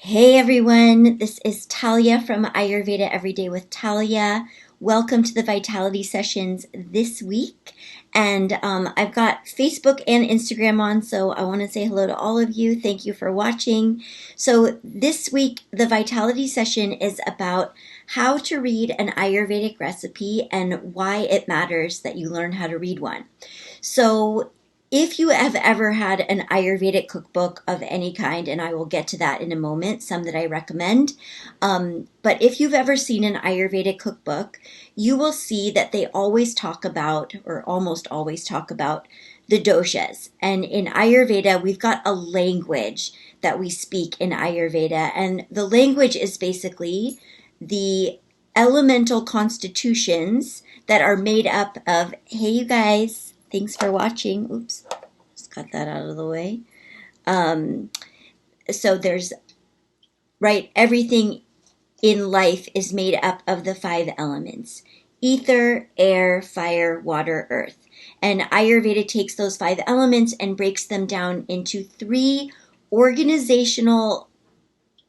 Hey everyone, this is Talya from Ayurveda Everyday with Talya. Welcome to the Vitality Sessions this week. And I've got Facebook and Instagram on, so I want to say hello to all of you. Thank you for watching. So this week, the Vitality Session is about how to read an Ayurvedic recipe and why it matters that you learn how to read one. So if you have ever had an Ayurvedic cookbook of any kind, and I will get to that in a moment, some that I recommend, but if you've ever seen an Ayurvedic cookbook, you will see that they always talk about, or almost always talk about, the doshas. And in Ayurveda, we've got a language that we speak in Ayurveda, and the language is basically the elemental constitutions that are made up of, hey you guys, thanks for watching. Oops, just cut that out of the way. So there's, right, everything in life is made up of the 5 elements: ether, air, fire, water, earth. And Ayurveda takes those 5 elements and breaks them down into 3 organizational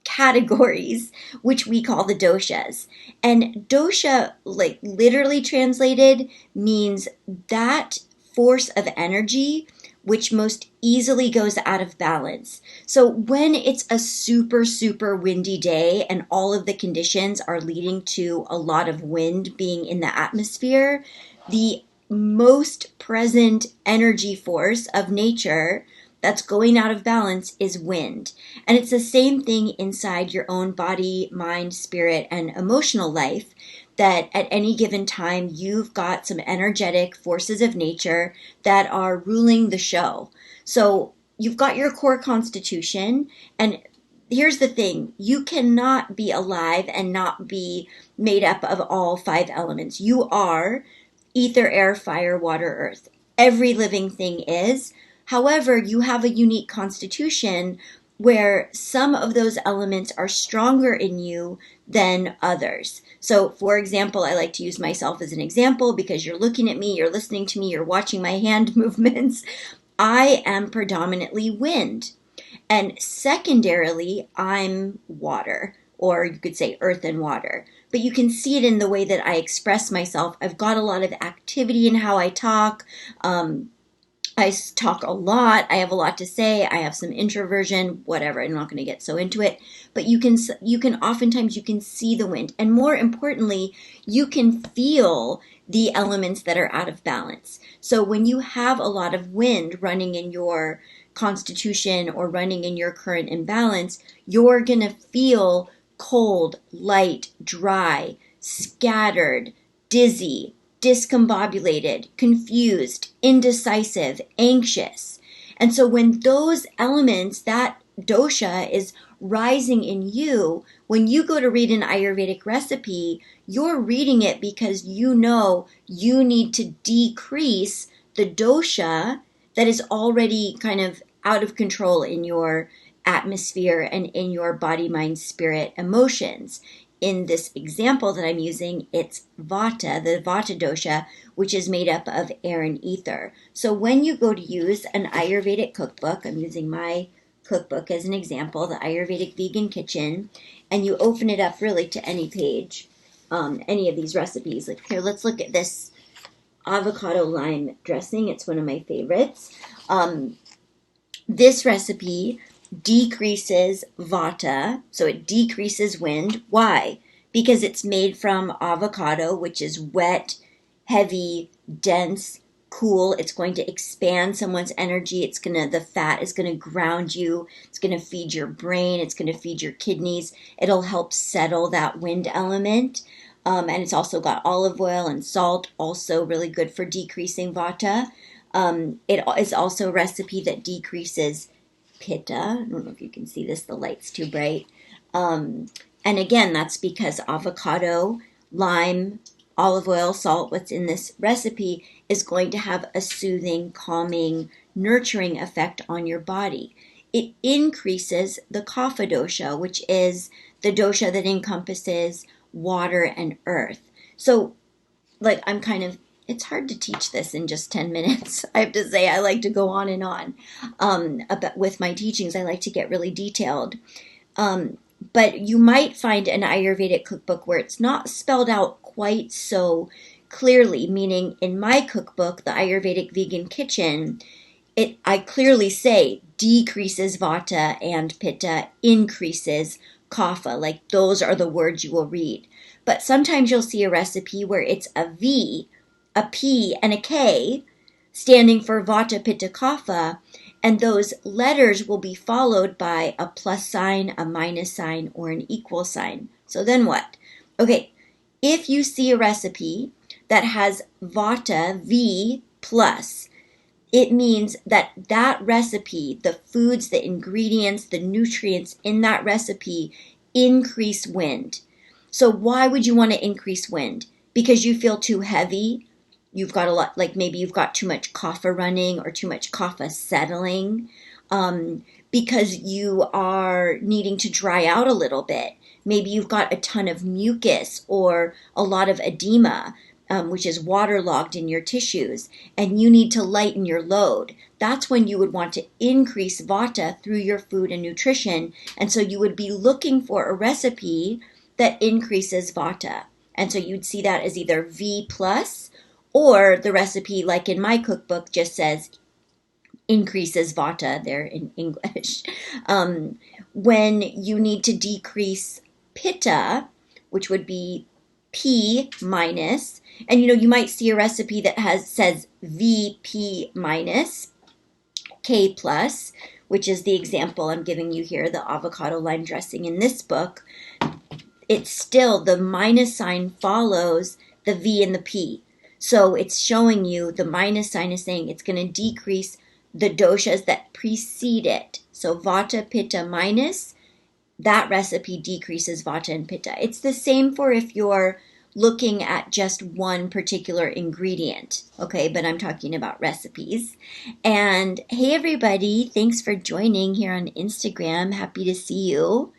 categories, which we call the doshas. And dosha, like literally translated, means that force of energy which most easily goes out of balance. So when it's a super windy day and all of the conditions are leading to a lot of wind being in the atmosphere, the most present energy force of nature that's going out of balance is wind. And it's the same thing inside your own body, mind, spirit, and emotional life, that at any given time you've got some energetic forces of nature that are ruling the show. So you've got your core constitution, and here's the thing: you cannot be alive and not be made up of all 5 elements. You are ether, air, fire, water, earth. Every living thing is. However, you have a unique constitution where some of those elements are stronger in you than others. So, for example, I like to use myself as an example because you're looking at me, you're listening to me, you're watching my hand movements. I am predominantly wind. And secondarily, I'm water, or you could say earth and water. But you can see it in the way that I express myself. I've got a lot of activity in how I talk. I talk a lot. I have a lot to say. I have some introversion, whatever. I'm not going to get so into it. But you can oftentimes you can see the wind. And more importantly, you can feel the elements that are out of balance. So when you have a lot of wind running in your constitution or running in your current imbalance, you're going to feel cold, light, dry, scattered, dizzy, discombobulated, confused, indecisive, anxious. And so when those elements, that dosha, is rising in you, when you go to read an Ayurvedic recipe, you're reading it because you know you need to decrease the dosha that is already kind of out of control in your atmosphere and in your body, mind, spirit, emotions. In this example that I'm using, it's vata, the vata dosha, which is made up of air and ether. So when you go to use an Ayurvedic cookbook, I'm using my cookbook as an example, the Ayurvedic Vegan Kitchen, and you open it up really to any page, any of these recipes. Like here, let's look at this avocado lime dressing. It's one of my favorites. This recipe decreases vata, so it decreases wind. Why? Because it's made from avocado, which is wet, heavy, dense, cool. It's going to expand someone's energy. The fat is gonna ground you. It's gonna feed your brain. It's gonna feed your kidneys. It'll help settle that wind element. And it's also got olive oil and salt, also really good for decreasing vata. It is also a recipe that decreases pitta. I don't know if you can see this, the light's too bright. And again, that's because avocado, lime, olive oil, salt, what's in this recipe, is going to have a soothing, calming, nurturing effect on your body. It increases the kapha dosha, which is the dosha that encompasses water and earth. So, like, it's hard to teach this in just 10 minutes. I have to say, I like to go on and on with my teachings. I like to get really detailed. But you might find an Ayurvedic cookbook where it's not spelled out quite so clearly, meaning in my cookbook, the Ayurvedic Vegan Kitchen, I clearly say decreases vata and pitta, increases kapha. Like those are the words you will read. But sometimes you'll see a recipe where it's a V, a P, and a K standing for vata, pitta, kapha, and those letters will be followed by a plus sign, a minus sign, or an equal sign. So then what? Okay, if you see a recipe that has vata, V, plus, it means that that recipe, the foods, the ingredients, the nutrients in that recipe increase wind. So why would you want to increase wind? Because you feel too heavy? You've got a lot, like maybe you've got too much kapha running or too much kapha settling, because you are needing to dry out a little bit. Maybe you've got a ton of mucus or a lot of edema, which is waterlogged in your tissues, and you need to lighten your load. That's when you would want to increase vata through your food and nutrition. And so you would be looking for a recipe that increases vata. And so you'd see that as either V plus, or the recipe, like in my cookbook, just says increases vata there in English. When you need to decrease pitta, which would be P minus, and you might see a recipe that says VP minus, K plus, which is the example I'm giving you here, the avocado lime dressing in this book. It's still, the minus sign follows the V and the P. So it's showing you the minus sign is saying it's going to decrease the doshas that precede it. So vata, pitta minus, that recipe decreases vata and pitta. It's the same for if you're looking at just one particular ingredient, okay? But I'm talking about recipes. And hey, everybody, thanks for joining here on Instagram. Happy to see you.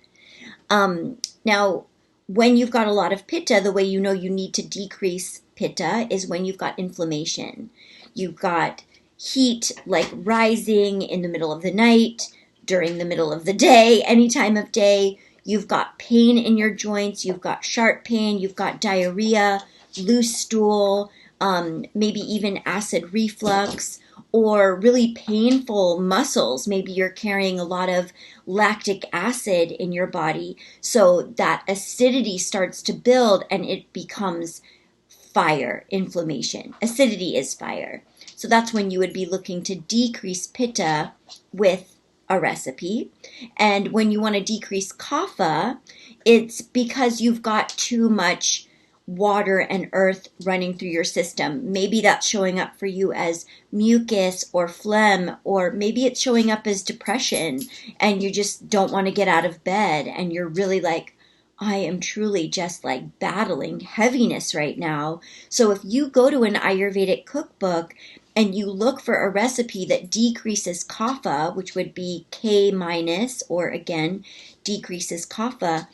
Now, when you've got a lot of pitta, the way you know you need to decrease pitta is when you've got inflammation. You've got heat like rising in the middle of the night, during the middle of the day, any time of day. You've got pain in your joints, you've got sharp pain, you've got diarrhea, loose stool, maybe even acid reflux, or really painful muscles. Maybe you're carrying a lot of lactic acid in your body, so that acidity starts to build and it becomes fire, inflammation. Acidity is fire. So that's when you would be looking to decrease pitta with a recipe. And when you want to decrease kapha, it's because you've got too much water and earth running through your system. Maybe that's showing up for you as mucus or phlegm, or maybe it's showing up as depression and you just don't want to get out of bed and you're really like, I am truly just like battling heaviness right now. So if you go to an Ayurvedic cookbook and you look for a recipe that decreases kapha, which would be K minus, or again, decreases kapha,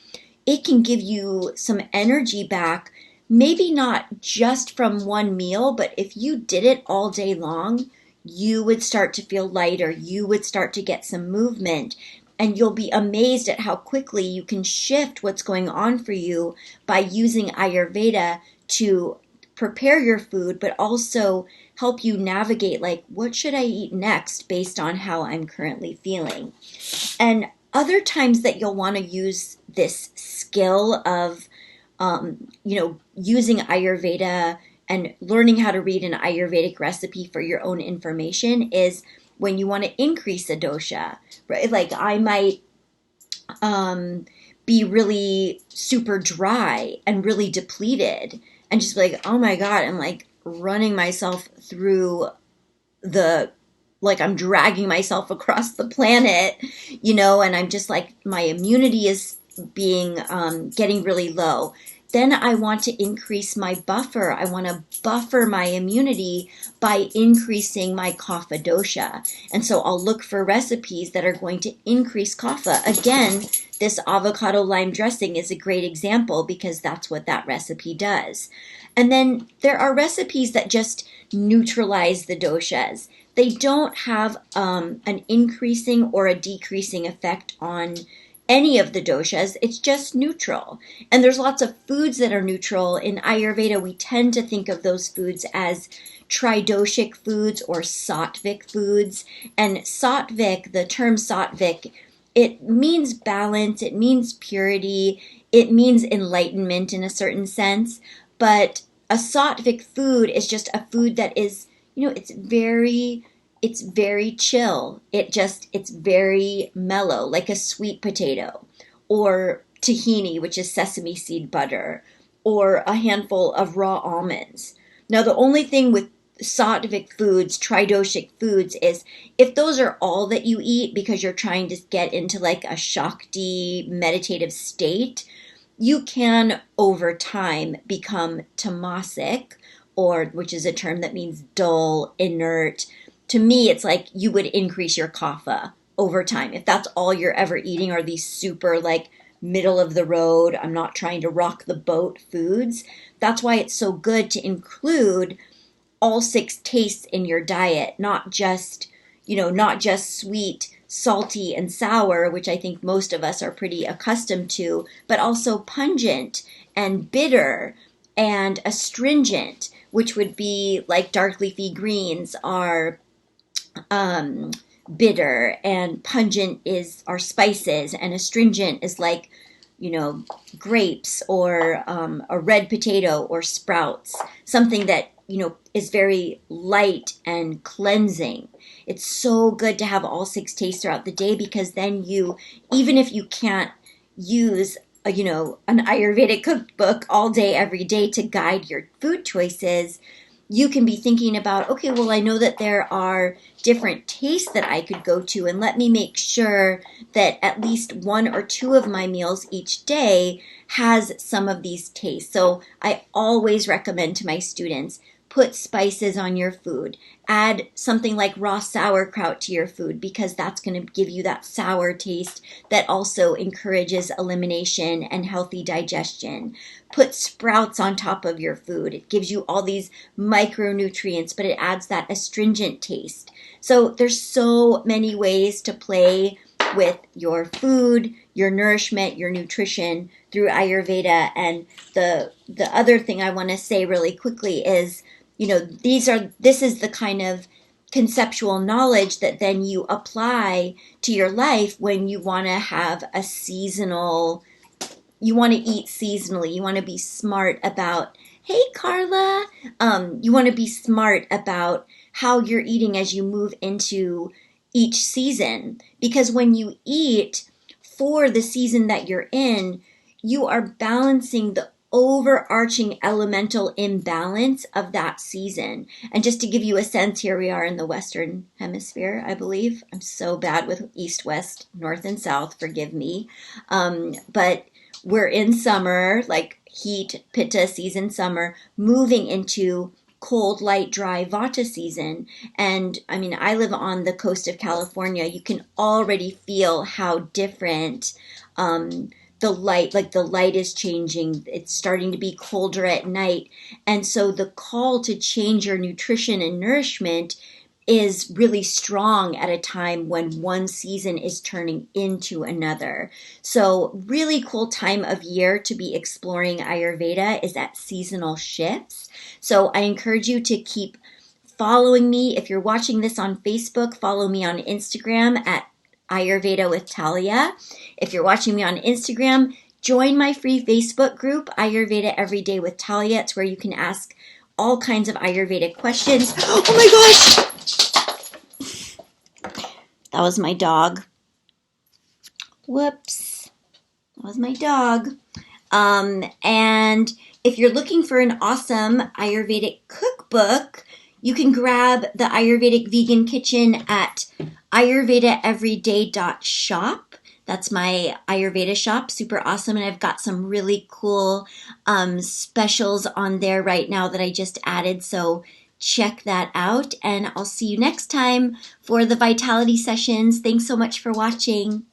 it can give you some energy back, maybe not just from one meal, but if you did it all day long, you would start to feel lighter, you would start to get some movement, and you'll be amazed at how quickly you can shift what's going on for you by using Ayurveda to prepare your food, but also help you navigate, like, what should I eat next based on how I'm currently feeling. And other times that you'll want to use this skill of, using Ayurveda and learning how to read an Ayurvedic recipe for your own information is when you want to increase a dosha, right? Like I might be really super dry and really depleted and just be like, oh my God, I'm like running myself through like I'm dragging myself across the planet, and I'm just like, my immunity is getting really low. Then I want to increase my buffer. I want to buffer my immunity by increasing my kapha dosha. And so I'll look for recipes that are going to increase kapha. Again, this avocado lime dressing is a great example because that's what that recipe does. And then there are recipes that just neutralize the doshas. They don't have an increasing or a decreasing effect on any of the doshas. It's just neutral. And there's lots of foods that are neutral. In Ayurveda, we tend to think of those foods as tridoshic foods or sattvic foods. And sattvic, the term sattvic, it means balance, it means purity, it means enlightenment in a certain sense. But a sattvic food is just a food that is, it's very chill. It's very mellow, like a sweet potato, or tahini, which is sesame seed butter, or a handful of raw almonds. Now, the only thing with sattvic foods, tridoshic foods, is if those are all that you eat because you're trying to get into like a Shakti meditative state, you can over time become tamasic, or which is a term that means dull, inert. To me, it's like you would increase your kapha over time. If that's all you're ever eating are these super like middle of the road, I'm not trying to rock the boat foods. That's why it's so good to include all 6 tastes in your diet, not just sweet, salty, and sour, which I think most of us are pretty accustomed to, but also pungent and bitter and astringent, which would be like dark leafy greens are bitter, and pungent are spices, and astringent is like, grapes, or a red potato or sprouts, something that, is very light and cleansing. It's so good to have all 6 tastes throughout the day, because then even if you can't use an Ayurvedic cookbook all day, every day to guide your food choices, you can be thinking about, okay, well, I know that there are different tastes that I could go to, and let me make sure that at least 1 or 2 of my meals each day has some of these tastes. So I always recommend to my students, put spices on your food. Add something like raw sauerkraut to your food, because that's going to give you that sour taste that also encourages elimination and healthy digestion. Put sprouts on top of your food. It gives you all these micronutrients, but it adds that astringent taste. So there's so many ways to play with your food, your nourishment, your nutrition through Ayurveda. And the other thing I want to say really quickly is, this is the kind of conceptual knowledge that then you apply to your life when you want to have you want to eat seasonally. You want to be smart about, hey, Carla, you want to be smart about how you're eating as you move into each season. Because when you eat for the season that you're in, you are balancing the overarching elemental imbalance of that season. And just to give you a sense, here we are in the Western Hemisphere, I believe. I'm so bad with East, West, North, and South, forgive me. But we're in summer, like heat, pitta season, summer, moving into cold, light, dry Vata season. And I mean, I live on the coast of California. You can already feel how different the light is changing. It's starting to be colder at night. And so the call to change your nutrition and nourishment is really strong at a time when one season is turning into another. So really cool time of year to be exploring Ayurveda is at seasonal shifts. So I encourage you to keep following me. If you're watching this on Facebook, follow me on Instagram at Ayurveda with Talya. If you're watching me on Instagram, join my free Facebook group, Ayurveda Every Day with Talya. It's where you can ask all kinds of Ayurvedic questions. Oh my gosh! That was my dog. Whoops. That was my dog. And if you're looking for an awesome Ayurvedic cookbook, you can grab the Ayurvedic Vegan Kitchen at ayurvedaeveryday.shop. That's my Ayurveda shop, super awesome. And I've got some really cool specials on there right now that I just added. So check that out. And I'll see you next time for the Vitality sessions. Thanks so much for watching.